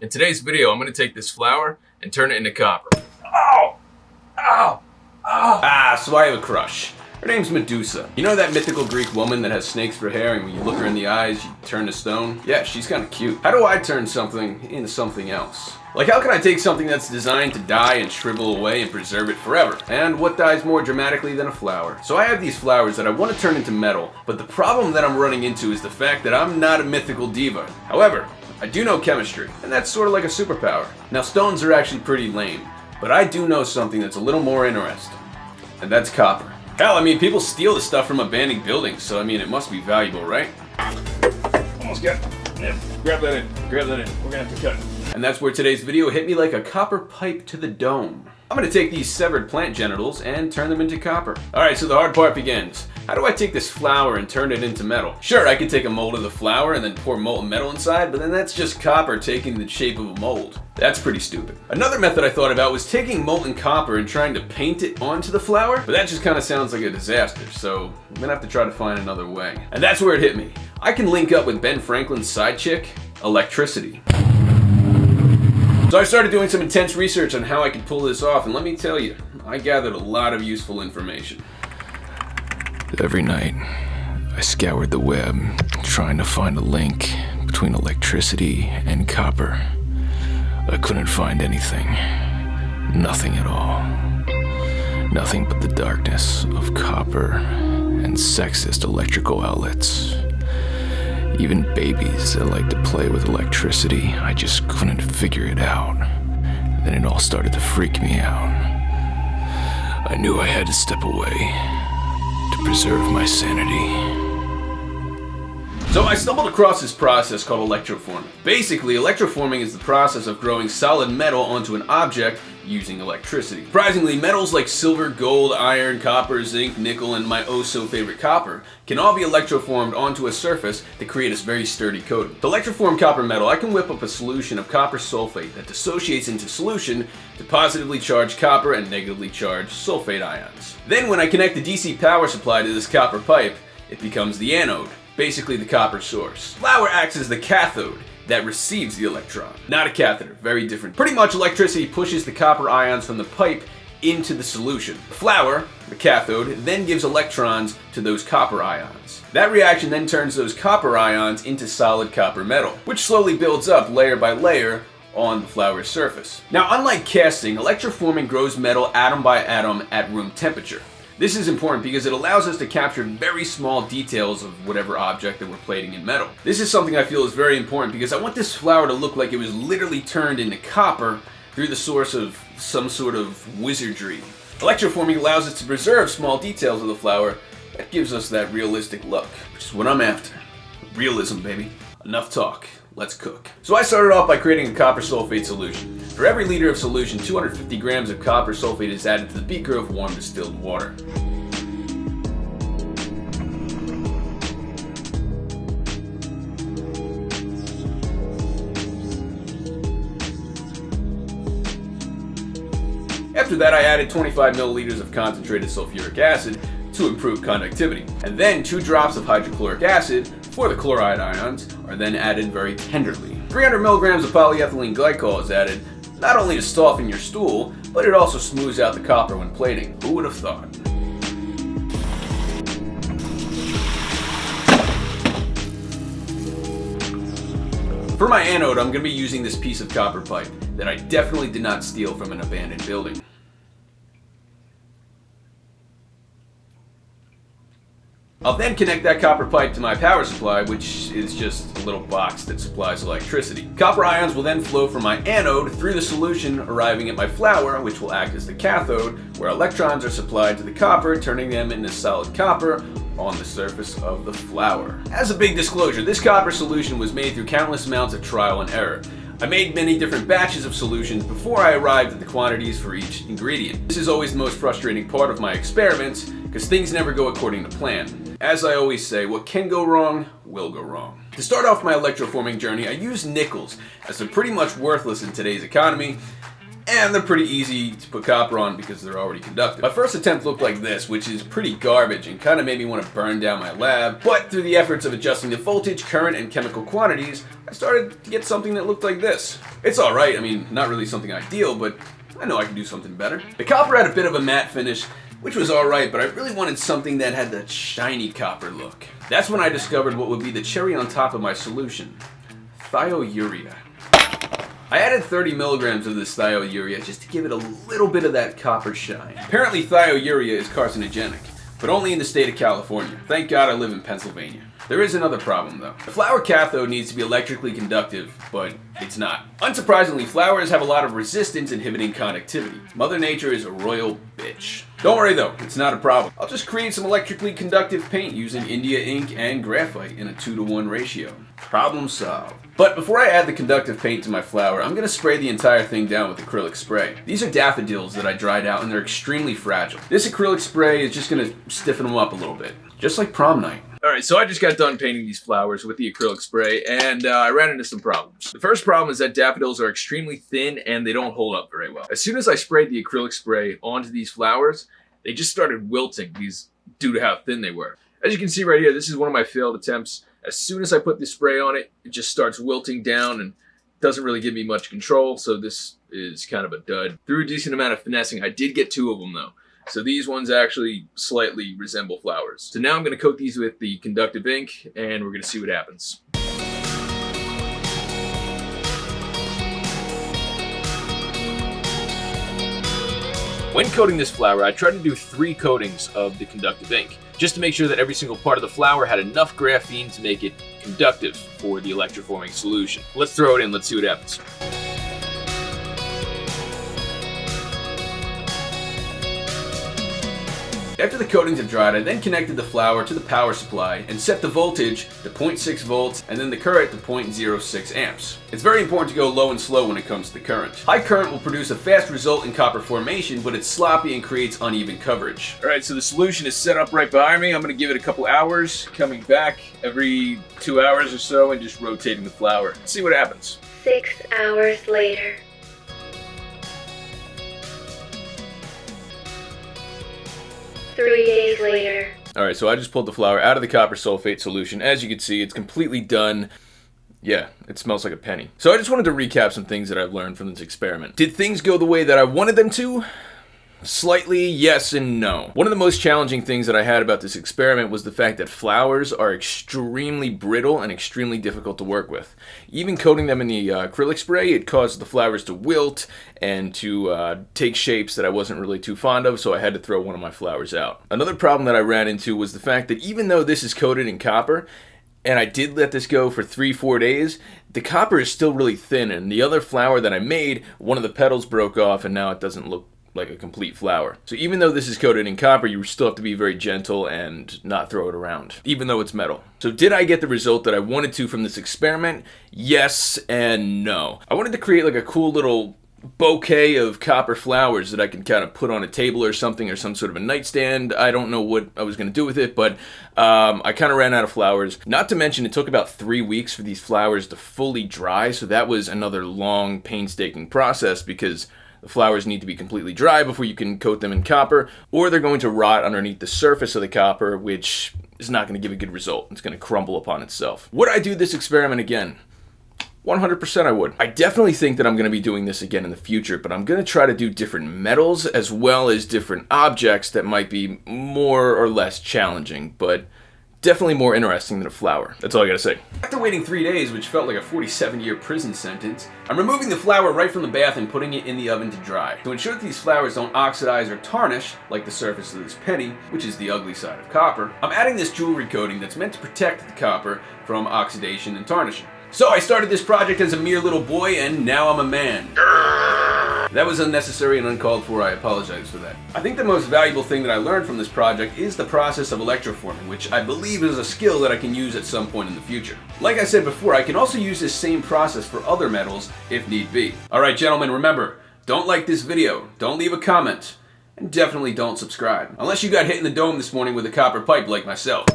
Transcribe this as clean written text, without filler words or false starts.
In today's video, I'm going to take this flower and turn it into copper. Ow! Ow! Ow! So I have a crush. Her name's Medusa. You know that mythical Greek woman that has snakes for hair and when you look her in the eyes, you turn to stone? Yeah, she's kind of cute. How do I turn something into something else? Like, how can I take something that's designed to die and shrivel away and preserve it forever? And what dies more dramatically than a flower? So I have these flowers that I want to turn into metal, but the problem that I'm running into is the fact that I'm not a mythical diva. However, I do know chemistry, and that's sort of like a superpower. Now, stones are actually pretty lame, but I do know something that's a little more interesting, and that's copper. Hell, I mean, people steal the stuff from abandoned buildings, so I mean, it must be valuable, right? Almost got it. Yeah, grab that in. Grab that in. We're going to have to cut it. And that's where today's video hit me like a copper pipe to the dome. I'm gonna take these severed plant genitals and turn them into copper. Alright, so the hard part begins. How do I take this flower and turn it into metal? Sure, I could take a mold of the flower and then pour molten metal inside, but then that's just copper taking the shape of a mold. That's pretty stupid. Another method I thought about was taking molten copper and trying to paint it onto the flower, but that just kind of sounds like a disaster, so I'm gonna have to try to find another way. And that's where it hit me. I can link up with Ben Franklin's side chick, electricity. So I started doing some intense research on how I could pull this off, and let me tell you, I gathered a lot of useful information. Every night, I scoured the web, trying to find a link between electricity and copper. I couldn't find anything. Nothing at all. Nothing but the darkness of copper and sexist electrical outlets. Even babies that like to play with electricity, I just couldn't figure it out. Then it all started to freak me out. I knew I had to step away to preserve my sanity. So I stumbled across this process called electroforming. Basically, electroforming is the process of growing solid metal onto an object using electricity. Surprisingly, metals like silver, gold, iron, copper, zinc, nickel, and my oh-so-favorite copper can all be electroformed onto a surface to create this very sturdy coating. To electroform copper metal, I can whip up a solution of copper sulfate that dissociates into solution to positively charge copper and negatively charge sulfate ions. Then when I connect the DC power supply to this copper pipe, it becomes the anode. Basically the copper source. Flower acts as the cathode that receives the electron. Not a catheter, very different. Pretty much electricity pushes the copper ions from the pipe into the solution. The flower, the cathode, then gives electrons to those copper ions. That reaction then turns those copper ions into solid copper metal, which slowly builds up layer by layer on the flower's surface. Now, unlike casting, electroforming grows metal atom by atom at room temperature. This is important because it allows us to capture very small details of whatever object that we're plating in metal. This is something I feel is very important because I want this flower to look like it was literally turned into copper through the source of some sort of wizardry. Electroforming allows us to preserve small details of the flower that gives us that realistic look, which is what I'm after. Realism, baby. Enough talk. Let's cook. So I started off by creating a copper sulfate solution. For every liter of solution, 250 grams of copper sulfate is added to the beaker of warm distilled water. After that, I added 25 milliliters of concentrated sulfuric acid to improve conductivity. And then 2 drops of hydrochloric acid for the chloride ions are then added very tenderly. 300 milligrams of polyethylene glycol is added, not only to soften your stool, but it also smooths out the copper when plating. Who would have thought? For my anode, I'm going to be using this piece of copper pipe that I definitely did not steal from an abandoned building. I'll then connect that copper pipe to my power supply, which is just a little box that supplies electricity. Copper ions will then flow from my anode through the solution, arriving at my flower, which will act as the cathode, where electrons are supplied to the copper, turning them into solid copper on the surface of the flower. As a big disclosure, this copper solution was made through countless amounts of trial and error. I made many different batches of solutions before I arrived at the quantities for each ingredient. This is always the most frustrating part of my experiments, because things never go according to plan. As I always say, what can go wrong will go wrong. To start off my electroforming journey, I used nickels, as they're pretty much worthless in today's economy, and they're pretty easy to put copper on because they're already conductive. My first attempt looked like this, which is pretty garbage and kind of made me want to burn down my lab, but through the efforts of adjusting the voltage, current, and chemical quantities, I started to get something that looked like this. It's alright, I mean, not really something ideal, but I know I can do something better. The copper had a bit of a matte finish, which was alright, but I really wanted something that had that shiny copper look. That's when I discovered what would be the cherry on top of my solution: thiourea. I added 30 milligrams of this thiourea just to give it a little bit of that copper shine. Apparently thiourea is carcinogenic, but only in the state of California. Thank God I live in Pennsylvania. There is another problem though. The flower cathode needs to be electrically conductive, but it's not. Unsurprisingly, flowers have a lot of resistance inhibiting conductivity. Mother Nature is a royal bitch. Don't worry though, it's not a problem. I'll just create some electrically conductive paint using India ink and graphite in a 2-to-1 ratio. Problem solved. But before I add the conductive paint to my flower, I'm going to spray the entire thing down with acrylic spray. These are daffodils that I dried out and they're extremely fragile. This acrylic spray is just going to stiffen them up a little bit, just like prom night. Alright, so I just got done painting these flowers with the acrylic spray, and I ran into some problems. The first problem is that daffodils are extremely thin and they don't hold up very well. As soon as I sprayed the acrylic spray onto these flowers, they just started wilting due to how thin they were. As you can see right here, this is one of my failed attempts. As soon as I put the spray on it, it just starts wilting down and doesn't really give me much control, so this is kind of a dud. Through a decent amount of finessing, I did get 2 of them though. So these ones actually slightly resemble flowers. So now I'm going to coat these with the conductive ink, and we're going to see what happens. When coating this flower, I tried to do 3 coatings of the conductive ink, just to make sure that every single part of the flower had enough graphene to make it conductive for the electroforming solution. Let's throw it in, let's see what happens. After the coatings have dried, I then connected the flower to the power supply and set the voltage to 0.6 volts and then the current to 0.06 amps. It's very important to go low and slow when it comes to the current. High current will produce a fast result in copper formation, but it's sloppy and creates uneven coverage. Alright, so the solution is set up right behind me. I'm going to give it a couple hours, coming back every 2 hours or so and just rotating the flower. Let's see what happens. 6 hours later. Three days later. Alright, so I just pulled the flower out of the copper sulfate solution. As you can see, it's completely done. Yeah, it smells like a penny. So I just wanted to recap some things that I've learned from this experiment. Did things go the way that I wanted them to? Slightly yes and no. One of the most challenging things that I had about this experiment was the fact that flowers are extremely brittle and extremely difficult to work with. Even coating them in the acrylic spray, it caused the flowers to wilt and to take shapes that I wasn't really too fond of, so I had to throw one of my flowers out. Another problem that I ran into was the fact that even though this is coated in copper, and I did let this go for 3-4 days, the copper is still really thin, and the other flower that I made, one of the petals broke off and now it doesn't look like a complete flower. So even though this is coated in copper, you still have to be very gentle and not throw it around, even though it's metal. So did I get the result that I wanted to from this experiment? Yes and no. I wanted to create like a cool little bouquet of copper flowers that I can kind of put on a table or something, or some sort of a nightstand. I don't know what I was going to do with it, but I kind of ran out of flowers. Not to mention it took about 3 weeks for these flowers to fully dry, so that was another long, painstaking process because the flowers need to be completely dry before you can coat them in copper, or they're going to rot underneath the surface of the copper, which is not going to give a good result. It's going to crumble upon itself. Would I do this experiment again? 100% I would. I definitely think that I'm going to be doing this again in the future, but I'm going to try to do different metals as well as different objects that might be more or less challenging, but definitely more interesting than a flower. That's all I gotta say. After waiting 3 days, which felt like a 47-year prison sentence, I'm removing the flower right from the bath and putting it in the oven to dry. To ensure that these flowers don't oxidize or tarnish, like the surface of this penny, which is the ugly side of copper, I'm adding this jewelry coating that's meant to protect the copper from oxidation and tarnishing. So I started this project as a mere little boy, and now I'm a man. That was unnecessary and uncalled for. I apologize for that. I think the most valuable thing that I learned from this project is the process of electroforming, which I believe is a skill that I can use at some point in the future. Like I said before, I can also use this same process for other metals if need be. Alright gentlemen, remember, don't like this video, don't leave a comment, and definitely don't subscribe. Unless you got hit in the dome this morning with a copper pipe like myself.